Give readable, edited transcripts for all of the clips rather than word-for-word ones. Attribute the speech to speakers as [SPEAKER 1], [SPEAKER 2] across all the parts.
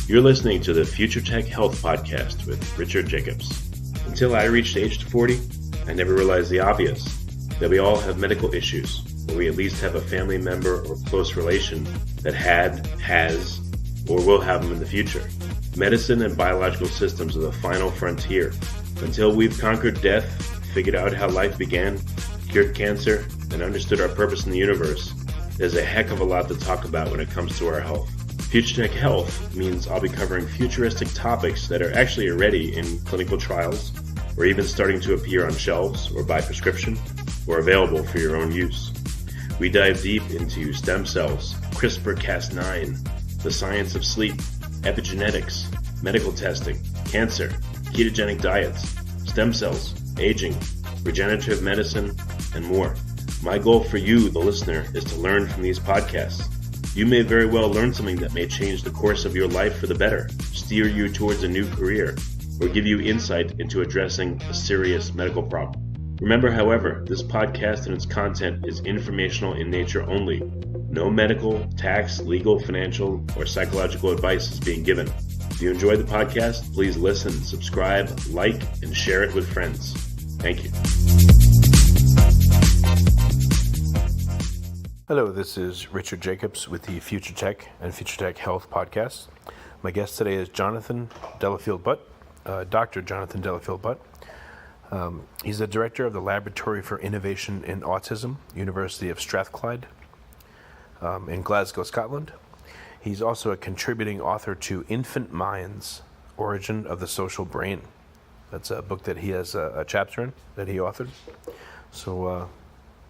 [SPEAKER 1] You're listening to the Future Tech Health Podcast with Richard Jacobs. Until I reached age 40, I never realized the obvious, that we all have medical issues, or we at least have a family member or close relation that had, has, or will have them in the future. Medicine and biological systems are the final frontier. Until we've conquered death, figured out how life began, cured cancer, and understood our purpose in the universe, there's a heck of a lot to talk about when it comes to our health. Future Tech Health means I'll be covering futuristic topics that are actually already in clinical trials, or even starting to appear on shelves or by prescription, or available for your own use. We dive deep into stem cells, CRISPR-Cas9, the science of sleep, epigenetics, medical testing, cancer, ketogenic diets, stem cells, aging, regenerative medicine, and more. My goal for you, the listener, is to learn from these podcasts. You may very well learn something that may change the course of your life for the better, steer you towards a new career, or give you insight into addressing a serious medical problem. Remember, however, this podcast and its content is informational in nature only. No medical, tax, legal, financial, or psychological advice is being given. If you enjoyed the podcast, please listen, subscribe, like, and share it with friends. Thank you.
[SPEAKER 2] Hello, this is Richard Jacobs with the Future Tech and Future Tech Health Podcast. My guest today is Jonathan Delafield-Butt, Dr. Jonathan Delafield-Butt. He's the director of the Laboratory for Innovation in Autism, University of Strathclyde in Glasgow, Scotland. He's also a contributing author to Infant Minds, Origin of the Social Brain. That's a book that he has a chapter in that he authored. So,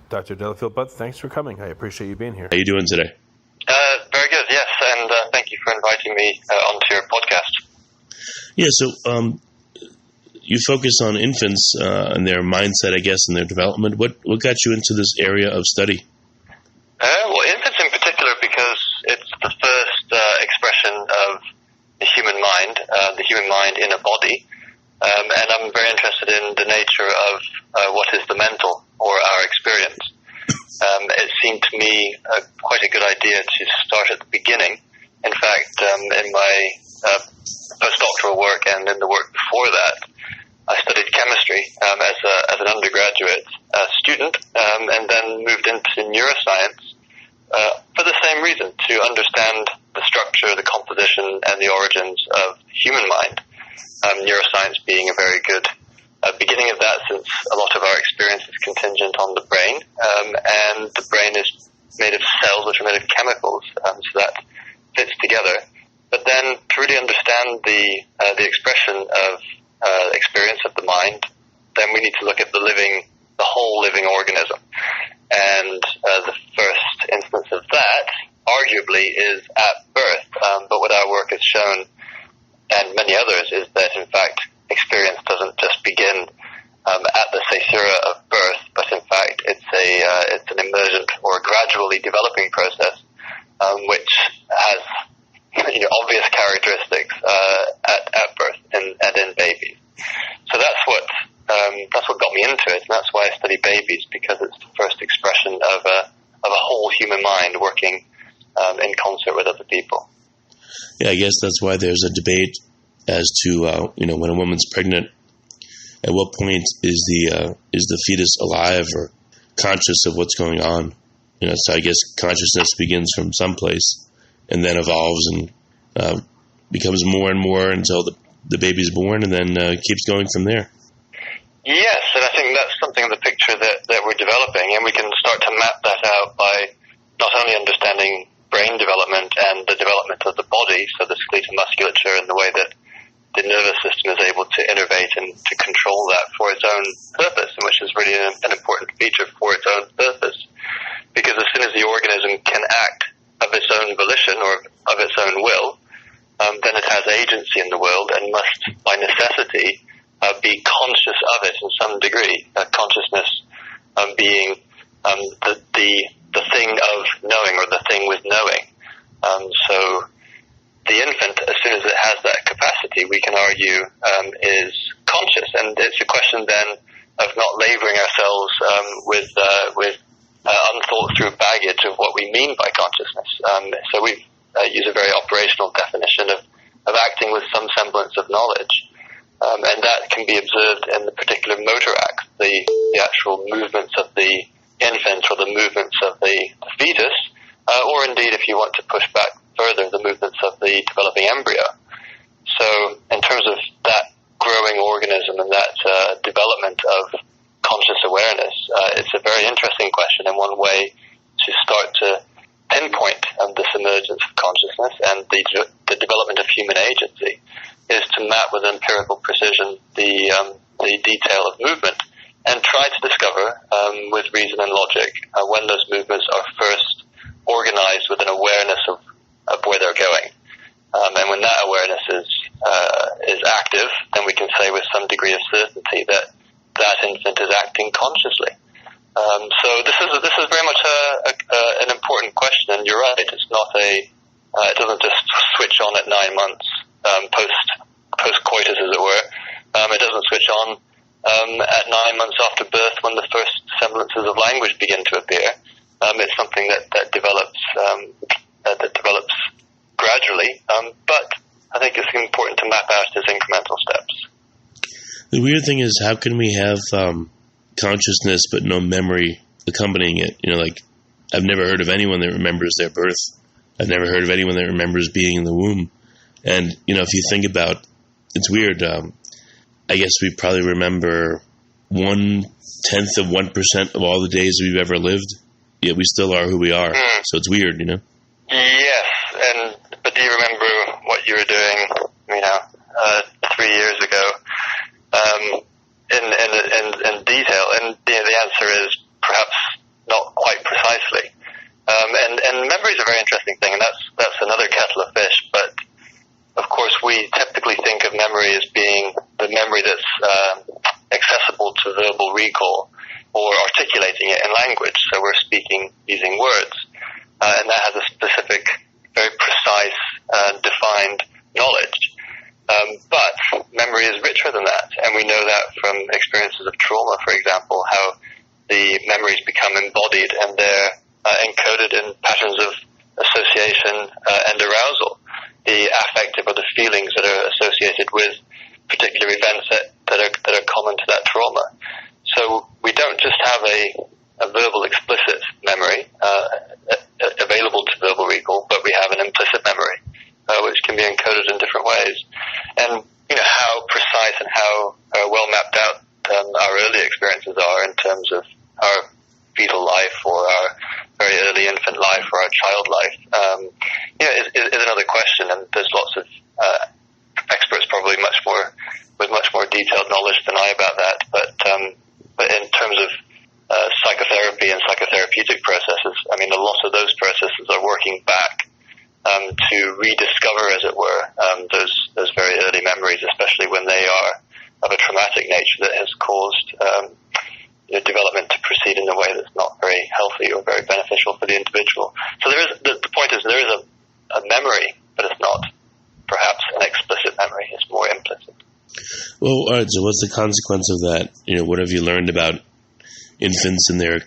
[SPEAKER 2] Dr. Delafield-Butt, thanks for coming. I appreciate you being here.
[SPEAKER 1] How are you doing today?
[SPEAKER 3] Very good, yes, and thank you for inviting me onto your podcast.
[SPEAKER 1] Yeah, so you focus on infants and their mindset, I guess, and their development. What got you into this area of study?
[SPEAKER 3] Well, infants in particular, because it's the first expression of the human mind in a body, and I'm very interested in the nature of what is the mental or our experience. It seemed to me quite a good idea to start at the beginning. In fact, in my postdoctoral work and in the work before that, I studied chemistry as an undergraduate student, and then moved into neuroscience for the same reason, to understand the structure, the composition, and the origins of the human mind. Neuroscience being a very good beginning of that, since a lot of our experience is contingent on the brain, and the brain is made of cells which are made of chemicals, so that fits together. But then to really understand the expression of experience of the mind, then we need to look at the whole living organism. And the first instance of that, arguably, is at birth. But what our work has shown, and many others, is that in fact experience doesn't just begin at the caesura of birth, but in fact it's an emergent or gradually developing process, which has obvious characteristics at birth and in babies. So that's what got me into it, and that's why I study babies, because it's the first expression of a whole human mind working in concert with other people.
[SPEAKER 1] Yeah, I guess that's why there's a debate as to when a woman's pregnant, at what point is the fetus alive or conscious of what's going on? So I guess consciousness begins from someplace and then evolves and becomes more and more until the baby's born, and then keeps going from there.
[SPEAKER 3] Yes, and I think that's something of the picture that we're developing, and we can start to map that out by not only understanding brain development and the development of the body, so the skeletal musculature and the way that the nervous system is able to innervate and to control that for its own purpose, and which is really an important feature for its own purpose. Because as soon as the organism can act of its own volition or of its own will, then it has agency in the world and must, by necessity, be conscious of it in some degree. Consciousness being the thing of knowing, or the thing with knowing. So the infant, as soon as it has that capacity, we can argue is conscious, and it's a question then of not laboring ourselves with unthought through baggage of what we mean by consciousness. So we use a very operational definition of acting with some semblance of knowledge. And that can be observed in the particular motor acts, the actual movements of the infant or the movements of the fetus, or indeed, if you want to push back further, the movements of the developing embryo. So in terms of that growing organism and that development of conscious awareness, it's a very interesting question, and one way to start to pinpoint this emergence of consciousness and the development of human agency is to map with empirical precision the detail of movement and try to discover with reason and logic when those movements are first organized with an awareness of where they're going. And when that awareness is active, then we can say with some degree of certainty that infant is acting consciously. So this is very much an important question, and you're right. It's not it doesn't just switch on at 9 months post coitus, as it were. It doesn't switch on at 9 months after birth when the first semblances of language begin to appear. It's something that develops gradually, but I think it's important to map out as incremental steps.
[SPEAKER 4] The weird thing is, how can we have consciousness but no memory accompanying it? Like, I've never heard of anyone that remembers their birth. I've never heard of anyone that remembers being in the womb. And, if you think about, it's weird, I guess we probably remember 1/10 of 1% of all the days we've ever lived, yet we still are who we are. So it's weird,
[SPEAKER 3] Yes, but do you remember what you were doing, 3 years ago, in detail? And the answer is perhaps not quite precisely. And memory is a very interesting thing, and that's another kettle of fish. But of course, we typically think of memory as being the memory that's accessible to verbal recall or articulating it in language. So we're speaking using words, and that has a specific, very precise, defined knowledge. But memory is richer than that, and we know that from experiences of trauma, for example, how the memories become embodied and they're encoded in patterns of association and arousal, the affective or the feelings that are associated with particular events that are common to that trauma. So we don't just have a verbal explicit memory available to verbal recall, but we have an implicit memory, which can be encoded in different ways. And how precise and how well mapped out our early experiences are in terms of our fetal life or our very early infant life or our child life, is another question. And there's lots of experts probably with much more detailed knowledge than I about that. But in terms of psychotherapy and psychotherapeutic processes, a lot of those processes are working back to rediscover, as it were, those very early memories, especially when they are of a traumatic nature that has caused development to proceed in a way that's not very healthy or very beneficial for the individual. So the point is there is a memory, but it's not perhaps an explicit memory. It's more implicit.
[SPEAKER 4] Well, all right, so what's the consequence of that? What have you learned about infants and their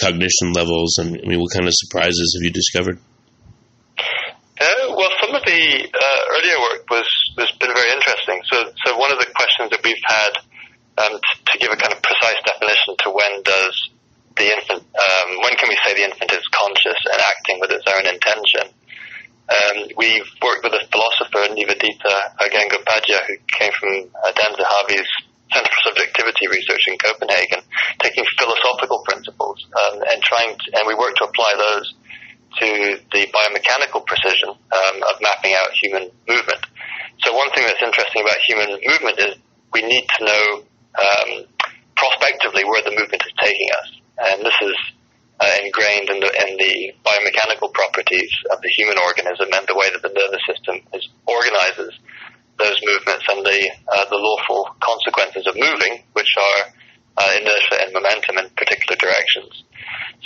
[SPEAKER 4] cognition levels? And what kind of surprises have you discovered?
[SPEAKER 3] Well, some of the earlier work was been very interesting. So one of the questions that we've had to give a kind of precise definition to when does the infant, when can we say the infant is conscious and acting with its own intention? We've worked with a philosopher, Nivedita Gangopadhyay, who came from Dan Zahavi's Center for Subjectivity Research in Copenhagen, taking philosophical principles and we worked to apply those to the biomechanical precision of mapping out human movement. So one thing that's interesting about human movement is we need to know prospectively where the movement is taking us, and this is ingrained in the biomechanical properties of the human organism and the way that the nervous system organizes those movements and the lawful consequences of moving, which are inertia and momentum in particular directions.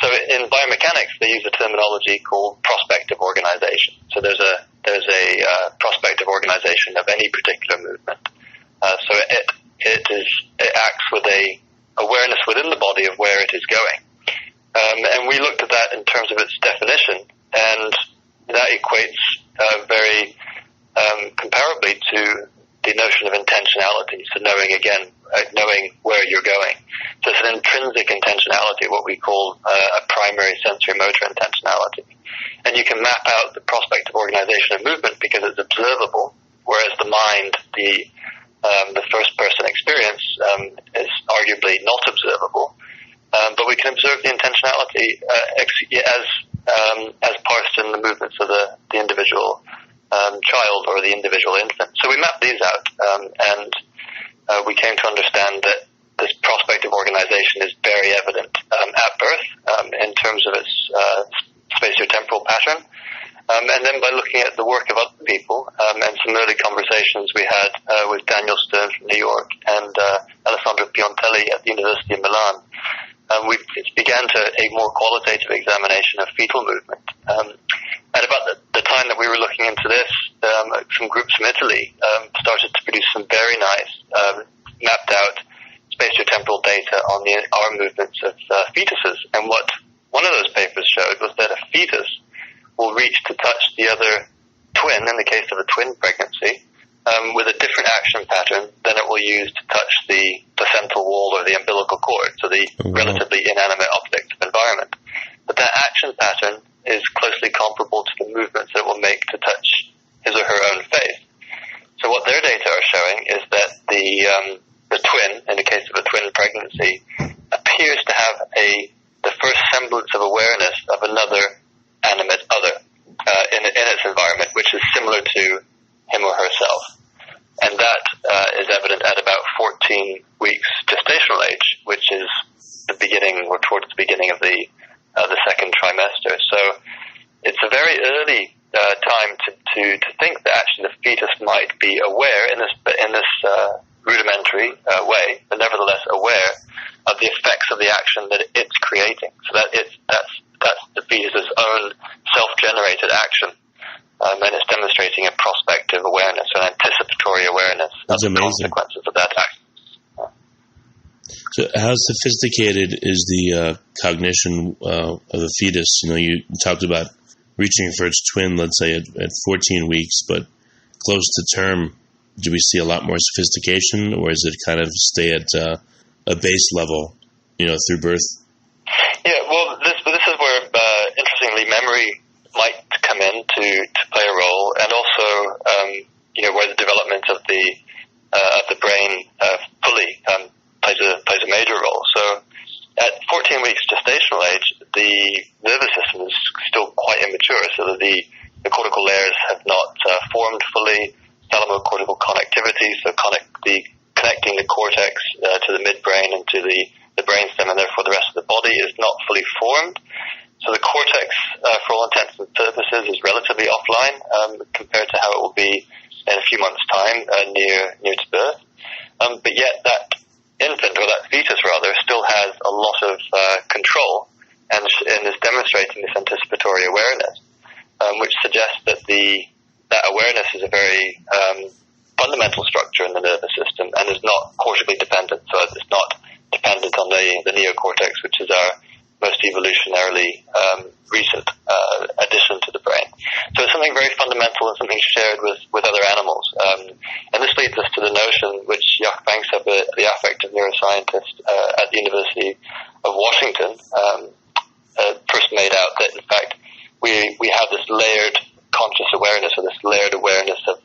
[SPEAKER 3] So in biomechanics, they use a terminology called prospective organization. So there's a prospective organization of any particular movement. So it acts with a awareness within the body of where it is going. And we looked at that in terms of its definition, and that equates very comparably to the notion of intentionality, so knowing where you're going. So it's an intrinsic intentionality, what we call a primary sensory motor intentionality. And you can map out the prospect of organization and movement because it's observable, whereas the mind, the first-person experience, is arguably not observable. But we can observe the intentionality as parsed in the movements of the individual child or the individual infant. So we mapped these out, and we came to understand that this prospect of organization is very evident at birth in terms of its spatiotemporal pattern. And then by looking at the work of other people and some early conversations we had with Daniel Stern from New York and Alessandro Piontelli at the University of Milan, we began a more qualitative examination of fetal movement. At about the time that we were looking into this, some groups from Italy started to produce some very nice mapped out spatiotemporal data on the arm movements of fetuses. And what one of those papers showed was that a fetus will reach to touch the other twin, in the case of a twin pregnancy, with a different action pattern than it will use to touch the placental wall or the umbilical cord, so the relatively inanimate objects of environment. But that action pattern is closely comparable to the movements that it will make to touch his or her own face. So what their data are showing is that the twin, in the case of a twin pregnancy, appears to have the first semblance of awareness of another animate other in its environment, which is similar to him or herself. And that is evident at about 14 weeks gestational age, which is the beginning or towards the beginning of the second trimester. So it's a very early time to think that actually the fetus might be aware in this rudimentary way, but nevertheless aware of the effects of the action that it's creating. So that's the fetus's own self-generated action. And it's demonstrating a prospective awareness, an anticipatory awareness of the consequences of that action.
[SPEAKER 4] So how sophisticated is the cognition of the fetus? You talked about reaching for its twin, let's say, at 14 weeks, but close to term, do we see a lot more sophistication, or is it kind of stay at a base level, through birth?
[SPEAKER 3] Yeah, well, this is where, interestingly, memory might come in to play a role, and also, where the development of the brain fully plays a major role. So, at 14 weeks gestational age, the nervous system is still quite immature, so that the cortical layers have not formed fully. Thalamocortical connectivity, so connecting the cortex to the midbrain and to the brainstem, and therefore the rest of the body is not fully formed. So the cortex, for all intents and purposes, is relatively offline compared to how it will be in a few months' time, near to birth. But yet that infant, or that fetus rather, still has a lot of control and is demonstrating this anticipatory awareness, which suggests that that awareness is a very fundamental structure in the nervous system and is not cortically dependent. So it's not dependent on the neocortex, which is our most evolutionarily recent addition to the brain. So it's something very fundamental and something shared with other animals. And this leads us to the notion, which Jaak Panksepp, the affective neuroscientist at the University of Washington, first made out that, in fact, we have this layered conscious awareness, or this layered awareness of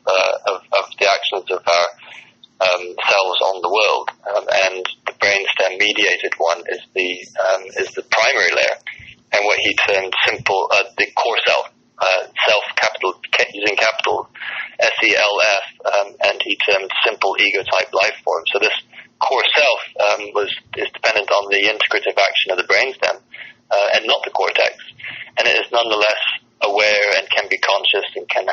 [SPEAKER 3] the actions of our cells on the world, and the brainstem mediated one is the primary layer, and what he termed simple the core self, using capital SELF, and he termed simple ego type life form. So this core self is dependent on the integrative action of the brainstem and not the cortex, and it is nonetheless aware and can be conscious and can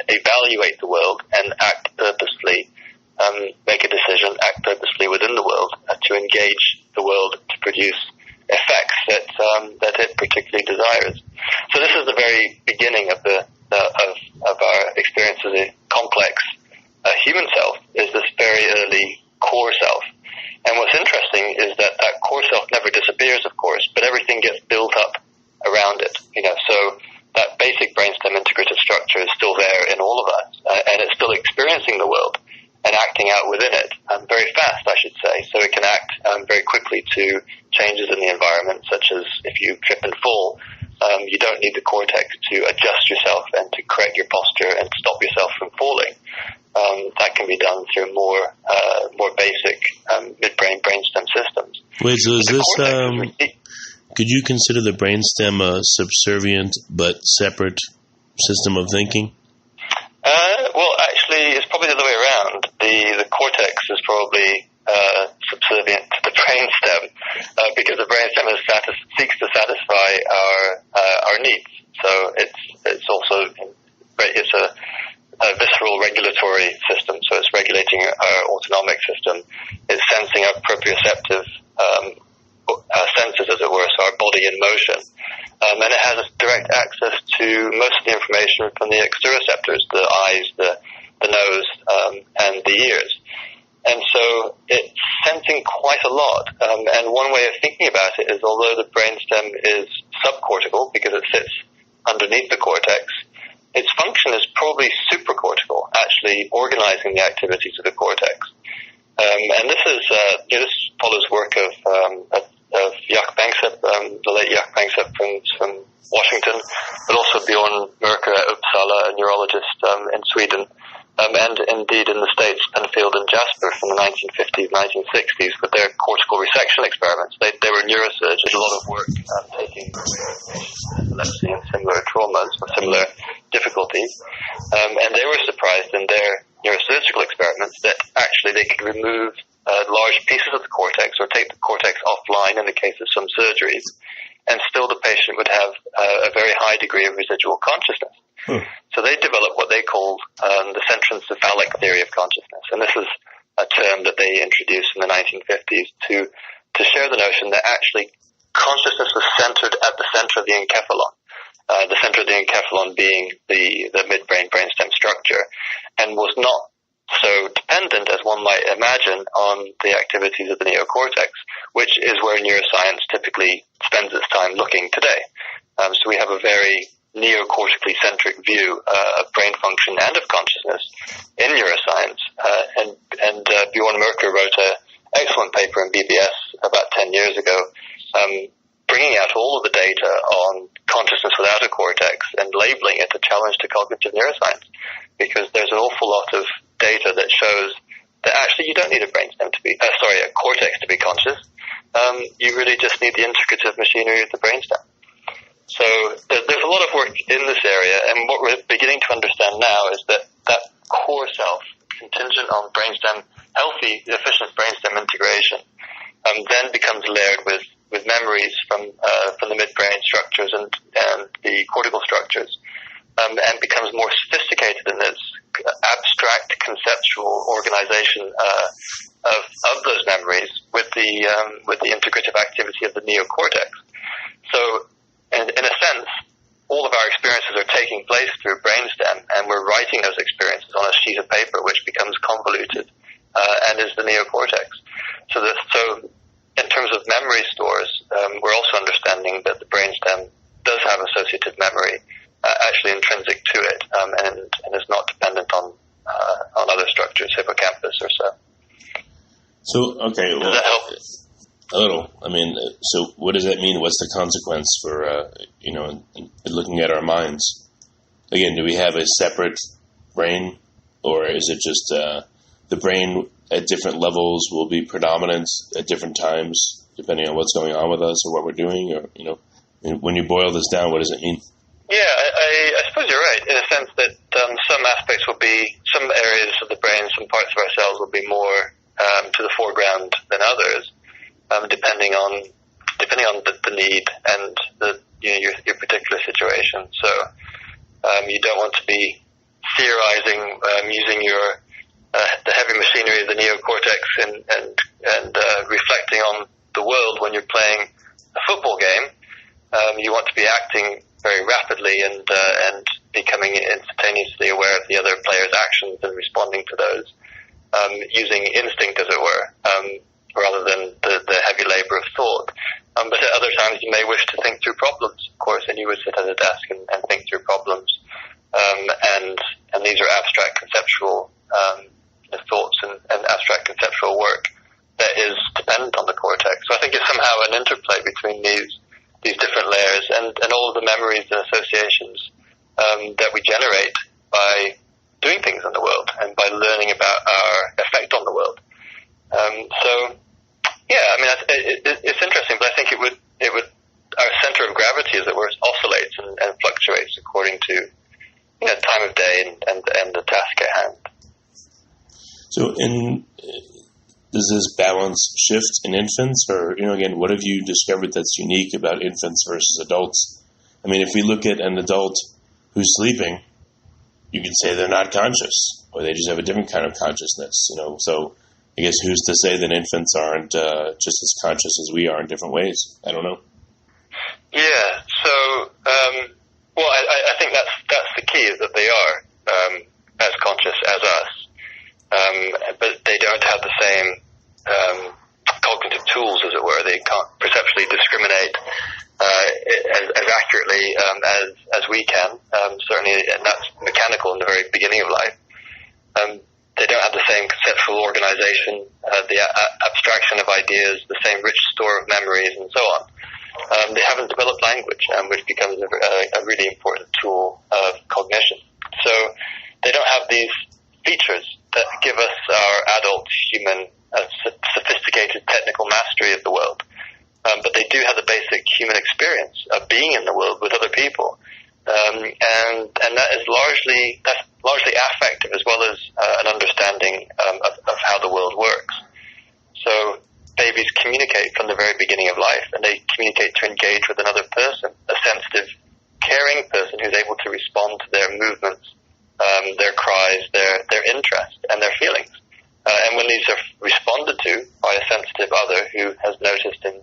[SPEAKER 3] evaluate the world and act purposefully, make a decision, act purposely within the world to engage the world to produce effects that it particularly desires. So this is the very beginning of our experience as a complex human self, is this very early core self. And what's interesting is that core self never disappears, of course, but everything gets built up around it. So that basic brainstem integrative structure is still there in all of us, and about within it very fast, I should say. So it can act very quickly to changes in the environment, such as if you trip and fall, you don't need the cortex to adjust yourself and to correct your posture and stop yourself from falling. That can be done through more basic midbrain brainstem systems.
[SPEAKER 4] Wait, so is this? Could you consider the brainstem a subservient but separate system of thinking?
[SPEAKER 3] Well, actually, it's probably the other way around. The cortex is probably subservient to the brainstem because the brainstem seeks to satisfy our needs. So it's also a visceral regulatory system. So it's regulating our autonomic system. It's sensing our proprioceptive senses, as it were, so our body in motion. And it has direct access to most of the information from the exteroceptors, the eyes, the nose, and the ears. And so it's sensing quite a lot. And one way of thinking about it is, although the brainstem is subcortical because it sits underneath the cortex, its function is probably supracortical, actually organizing the activities of the cortex. And this is this follows work of Jaak Panksepp, the late Jaak Panksepp from Washington, but also Bjorn Merker at Uppsala, a neurologist in Sweden, and indeed in the States, Penfield and Jasper from the 1950s, 1960s, with their cortical resection experiments. They were neurosurgeons, a lot of work taking epilepsy and similar traumas or similar difficulties, and they were surprised in their neurosurgical experiments that actually they could remove large pieces of the cortex or take the cortex offline in the case of some surgeries, and still the patient would have a very high degree of residual consciousness. So they developed what they called the centrancephalic theory of consciousness, and this is a term that they introduced in the 1950s to share the notion that actually consciousness was centered at the center of the encephalon. The center of the encephalon being the midbrain brainstem structure, and was not so dependent as one might imagine on the activities of the neocortex, which is where neuroscience typically spends its time looking today. So we have a very neocortically centric view of brain function and of consciousness in neuroscience. And Bjorn Merker wrote an excellent paper in BBS about 10 years ago, bringing out all of the data on consciousness without a cortex and labeling it a challenge to cognitive neuroscience, because there's an awful lot of data that shows that actually you don't need a cortex to be conscious. You really just need the integrative machinery of the brainstem. So there's a lot of work in this area, and what we're beginning to understand now is that core self, contingent on brainstem, healthy, efficient brainstem integration, then becomes layered with memories from the midbrain structures and the cortical structures, and becomes more sophisticated in its abstract conceptual organization of those memories with the integrative activity of the neocortex. So, in a sense, all of our experiences are taking place through brainstem, and we're writing those experiences on a sheet of paper, which becomes convoluted and is the neocortex. So in terms of memory stores, we're also understanding that the brainstem does have associative memory, actually intrinsic to it, and is not dependent on other structures, hippocampus or so.
[SPEAKER 4] So, okay, well,
[SPEAKER 3] does that help?
[SPEAKER 4] A little. I mean, so what does that mean? What's the consequence for, in looking at our minds? Again, do we have a separate brain, or is it just the brain at different levels will be predominant at different times, depending on what's going on with us or what we're doing? Or, when you boil this down, what does it mean?
[SPEAKER 3] Yeah, I suppose you're right, in a sense that some aspects will be, some areas of the brain, some parts of ourselves will be more to the foreground than others. Depending on the need and your particular situation. So you don't want to be theorizing using the heavy machinery of the neocortex and reflecting on the world when you're playing a football game. You want to be acting very rapidly and becoming instantaneously aware of the other player's actions and responding to those using instinct, as it were. Rather than the heavy labor of thought. But at other times you may wish to think through problems, of course, and you would sit at a desk and think through problems. And these are abstract conceptual thoughts and abstract conceptual work that is dependent on the cortex. So I think it's somehow an interplay between these different layers and all of the memories and associations that we generate by doing things in the world and by learning about our effect on the world. So yeah, I mean, it's interesting, but I think it would our center of gravity, as it were, oscillates and fluctuates according to time of day and the task at hand.
[SPEAKER 4] So, does this balance shift in infants, or again, what have you discovered that's unique about infants versus adults? I mean, if we look at an adult who's sleeping, you could say they're not conscious, or they just have a different kind of consciousness. So I guess who's to say that infants aren't just as conscious as we are in different ways? I don't know.
[SPEAKER 3] Yeah. So, well, I think that's the key, is that they are as conscious as us, but they don't have the same cognitive tools, as it were. They can't perceptually discriminate as accurately as we can. Certainly, and that's mechanical in the very beginning of life. They don't have the same conceptual organization, the abstraction of ideas, the same rich store of memories, and so on. They haven't developed language, which becomes a really important tool of cognition. So they don't have these features that give us, our adult human, sophisticated technical mastery of the world. But they do have the basic human experience of being in the world with other people. And that is largely affective, as well as an understanding of how the world works. So babies communicate from the very beginning of life, and they communicate to engage with another person, a sensitive, caring person who's able to respond to their movements, their cries, their interest, and their feelings. And when these are responded to by a sensitive other who has noticed and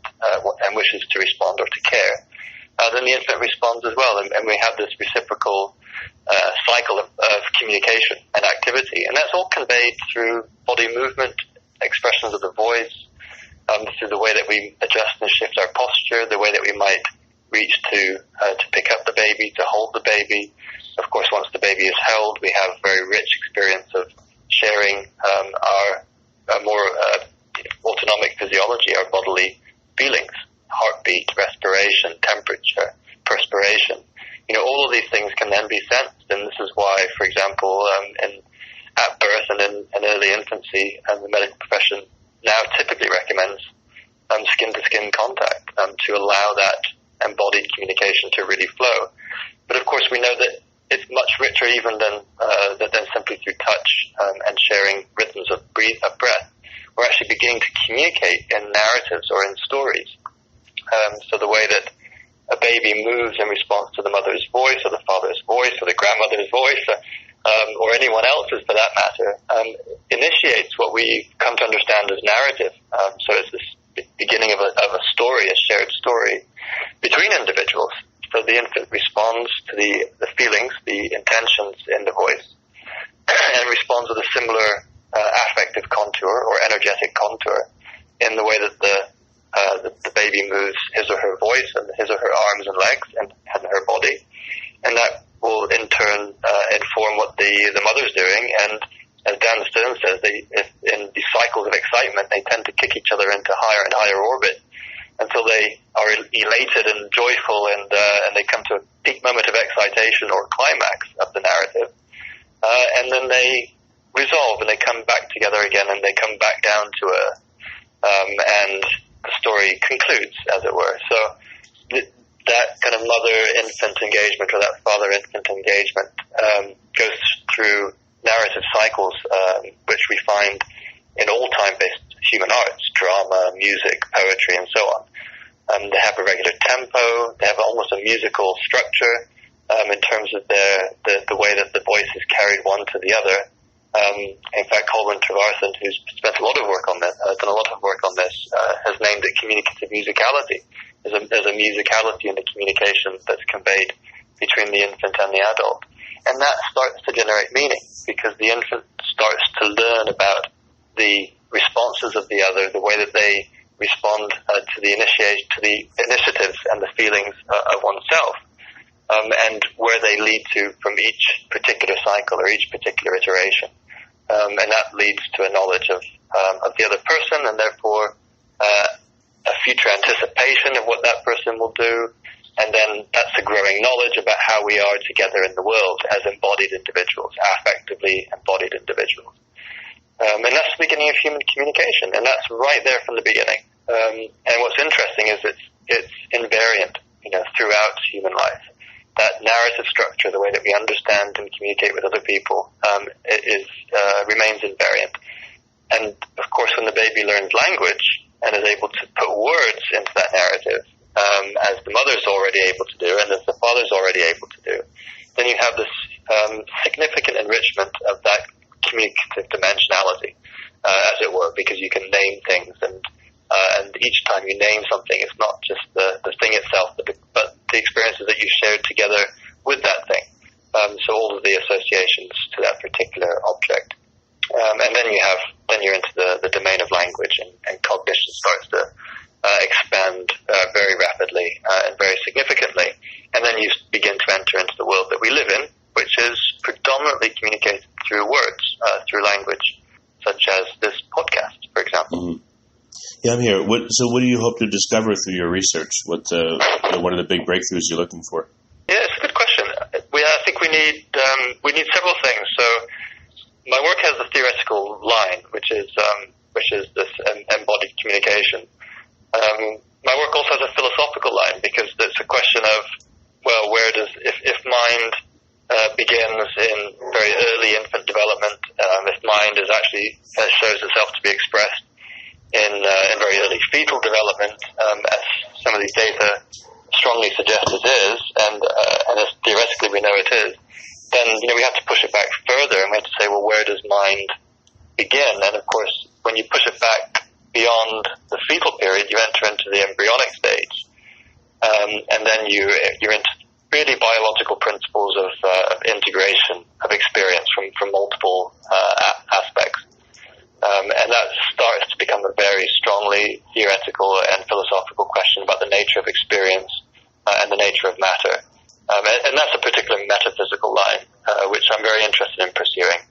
[SPEAKER 3] wishes to respond or to care, then the infant responds as well. And we have this reciprocal cycle of communication and activity. And that's all conveyed through body movement, expressions of the voice, through the way that we adjust and shift our posture, the way that we might reach to pick up the baby, to hold the baby. Of course, once the baby is held, we have very rich experience of sharing our more autonomic physiology, our bodily feelings, heartbeat, respiration, temperature, perspiration. All of these things can then be sensed, and this is why, for example, at birth and in early infancy, the medical profession now typically recommends skin-to-skin contact to allow that embodied communication to really flow. But of course, we know that it's much richer even than simply through touch and sharing rhythms of breath. We're actually beginning to communicate in narratives or in stories. So the way that a baby moves in response to the mother's voice, or the father's voice, or the grandmother's voice, or anyone else's for that matter, initiates what we come to understand as narrative. So it's this beginning of a story, a shared story between individuals. So the infant responds to the feelings, the intentions in the voice, and responds with a similar affective contour or energetic contour in the way that the baby moves his or her voice and his or her arms and legs and her body. And that will in turn inform what the mother's doing. And as Dan Stern says, in these cycles of excitement, they tend to kick each other into higher and higher orbit until they are elated and joyful, and they come to a peak moment of excitation or climax of the narrative. And then they resolve and they come back together again, and they come back down to earth. And the story concludes, as it were. So that kind of mother-infant engagement, or that father-infant engagement, goes through narrative cycles, which we find in all time-based human arts, drama, music, poetry, and so on. They have a regular tempo. They have almost a musical structure in terms of the way that the voice is carried one to the other. In fact, Colin Trevarthen, who's spent a lot of work on this, done a lot of work on this, has named it communicative musicality. There's a musicality in the communication that's conveyed between the infant and the adult. And that starts to generate meaning, because the infant starts to learn about the responses of the other, the way that they respond to the initiatives and the feelings of oneself, and where they lead to from each particular cycle or each particular iteration. and that leads to a knowledge of the other person, and therefore a future anticipation of what that person will do, and then that's a growing knowledge about how we are together in the world as embodied individuals, affectively embodied individuals. And that's the beginning of human communication, and that's right there from the beginning. And what's interesting is it's invariant, throughout human life. That narrative structure, the way that we understand and communicate with other people, remains invariant. And of course, when the baby learns language and is able to put words into that narrative, as the mother's already able to do and as the father's already able to do, then you have this significant enrichment of that communicative dimensionality, as it were, because you can name things, and each time you name something, it's not just the thing itself, but the experiences that you shared together with that thing. So all of the associations to that particular object, and then you're into the domain of language, and cognition starts to expand very rapidly and very significantly, and then you begin to enter into the world that we live in, which is predominantly communicated through words, through language, such as this podcast, for example.
[SPEAKER 4] Mm-hmm. Yeah, I'm here. So what do you hope to discover through your research? What are the big breakthroughs you're looking for?
[SPEAKER 3] Yeah, it's a good question. I think we need several things. So my work has a theoretical line, which is this embodied communication. My work also has a philosophical line, because it's a question of, well, where does, if mind begins in very early infant development, if mind is actually shows itself to be expressed in very early fetal development, as some of these data strongly suggest it is, and as theoretically we know it is, then we have to push it back further, and we have to say, well, where does mind begin? And of course, when you push it back beyond the fetal period, you enter into the embryonic stage, and then you're into really biological principles of integration of experience from multiple aspects. And that starts to become a very strongly theoretical and philosophical question about the nature of experience and the nature of matter. And that's a particular metaphysical line, which I'm very interested in pursuing,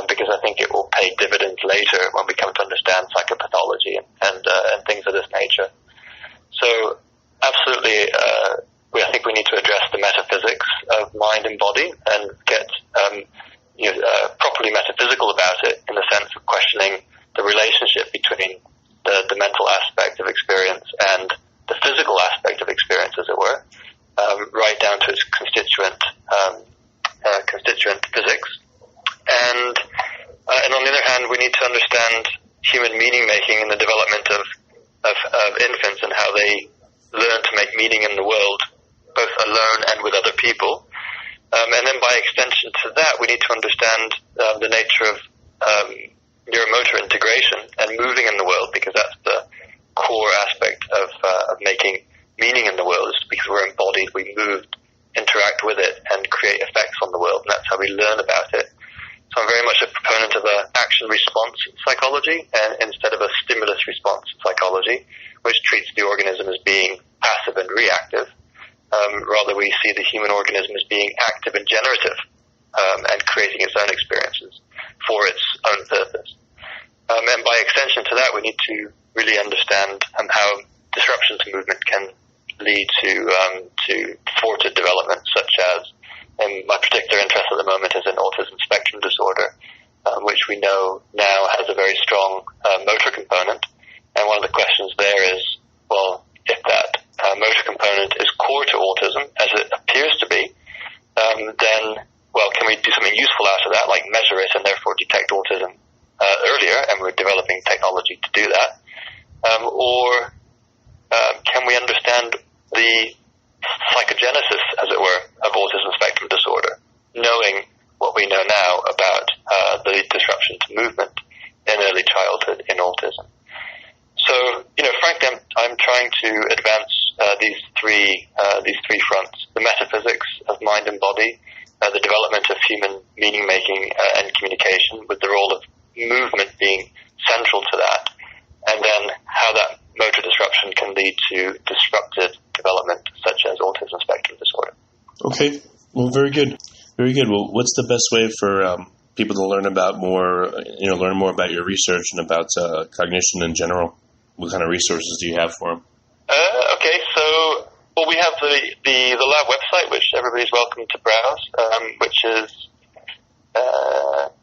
[SPEAKER 3] because I think it will pay dividends later when we come to understand psychopathology and things of this nature. So absolutely, I think we need to address the metaphysics of mind and body and get properly metaphysical about it, in the sense of questioning the relationship between the mental aspect of experience and the physical aspect of experience, as it were, right down to its constituent physics. And on the other hand, we need to understand human meaning making in the development of infants, and how they learn to make meaning in the world, both alone and with other people. And then by extension to that, we need to understand the nature of neuromotor integration and moving in the world, because that's the core aspect of making meaning in the world, is because we're embodied, we move, interact with it, and create effects on the world, and that's how we learn about it. So I'm very much a proponent of an action-response psychology, and instead of a stimulus-response psychology, which treats the organism as being passive and reactive. Rather, we see the human organism as being active and generative, and creating its own experiences for its own purpose. And by extension to that, we need to really understand how disruption to movement can lead to thwarted development, such as, and my particular interest at the moment is in autism spectrum disorder, which we know now has a very strong motor component. And one of the questions there is, well, if that motor component is core to autism, as it appears to be, then, well, can we do something useful out of that, like measure it and therefore detect autism earlier, and we're developing technology to do that? Or can we understand the psychogenesis, as it were, of autism spectrum disorder, knowing what we know now about the disruption to movement in early childhood in autism? So, frankly, I'm trying to advance these three fronts: the metaphysics of mind and body, the development of human meaning making and communication, with the role of movement being central to that, and then how that motor disruption can lead to disrupted development, such as autism spectrum disorder.
[SPEAKER 4] Okay, well, very good, very good. Well, what's the best way for people to learn about learn more about your research and about cognition in general? What kind of resources do you have for them?
[SPEAKER 3] Okay, so we have the lab website, which everybody's welcome to browse, which is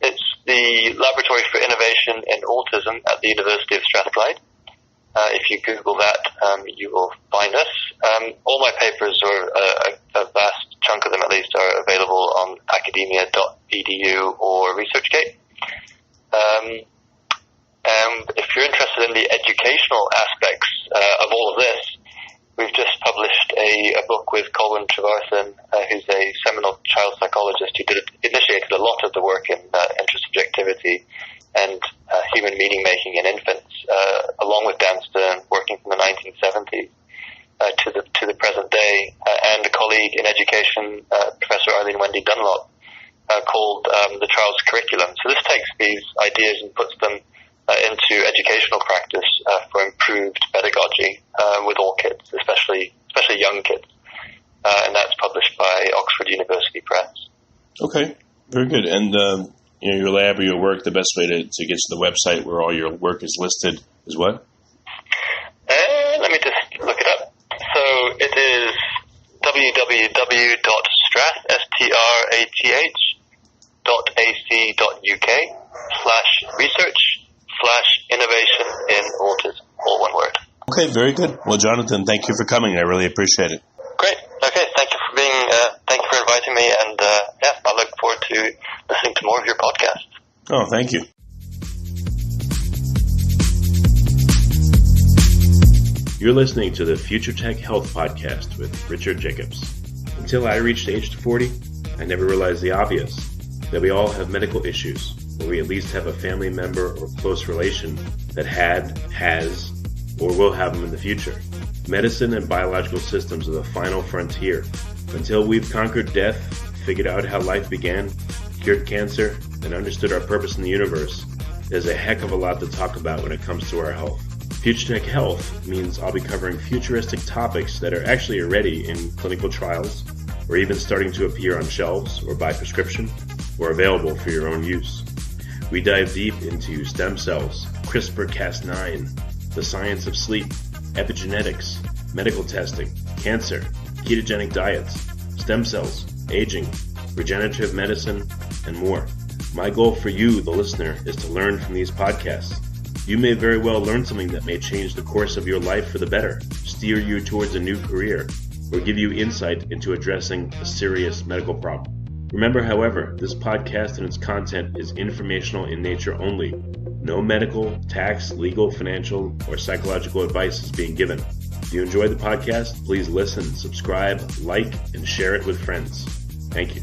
[SPEAKER 3] it's the Laboratory for Innovation in Autism at the University of Strathclyde. If you Google that, you will find us. All my papers, or a vast chunk of them at least, are available on academia.edu or ResearchGate. And if you're interested in the educational aspects of all of this, we've just published a book with Colin Trevarthen, who's a seminal child psychologist who initiated a lot of the work in intersubjectivity and human meaning-making in infants, along with Dan Stern, working from the 1970s to the present day, and a colleague in education, Professor Arlene Wendy Dunlop, called The Child's Curriculum. So this takes these ideas and puts them into educational practice for improved pedagogy with all kids, especially young kids. And that's published by Oxford University Press.
[SPEAKER 4] Okay, very good. And your lab or your work, the best way to get to the website where all your work is listed is what?
[SPEAKER 3] Let me just look it up. So it is www.strath.ac.uk/research/innovation in autism, all one word.
[SPEAKER 4] Okay, very good. Well, Jonathan, thank you for coming. I really appreciate it.
[SPEAKER 3] Great. Okay, thank you for inviting me, and I look forward to listening to more of your podcast.
[SPEAKER 4] Oh, thank you.
[SPEAKER 1] You're listening to the Future Tech Health Podcast with Richard Jacobs. Until I reached age 40, I never realized the obvious, that we all have medical issues, or we at least have a family member or close relation that has, or will have them in the future. Medicine and biological systems are the final frontier. Until we've conquered death, figured out how life began, cured cancer, and understood our purpose in the universe, there's a heck of a lot to talk about when it comes to our health. Future Tech Health means I'll be covering futuristic topics that are actually already in clinical trials, or even starting to appear on shelves or by prescription, or available for your own use. We dive deep into stem cells, CRISPR-Cas9, the science of sleep, epigenetics, medical testing, cancer, ketogenic diets, stem cells, aging, regenerative medicine, and more. My goal for you, the listener, is to learn from these podcasts. You may very well learn something that may change the course of your life for the better, steer you towards a new career, or give you insight into addressing a serious medical problem. Remember, however, this podcast and its content is informational in nature only. No medical, tax, legal, financial, or psychological advice is being given. If you enjoyed the podcast, please listen, subscribe, like, and share it with friends. Thank you.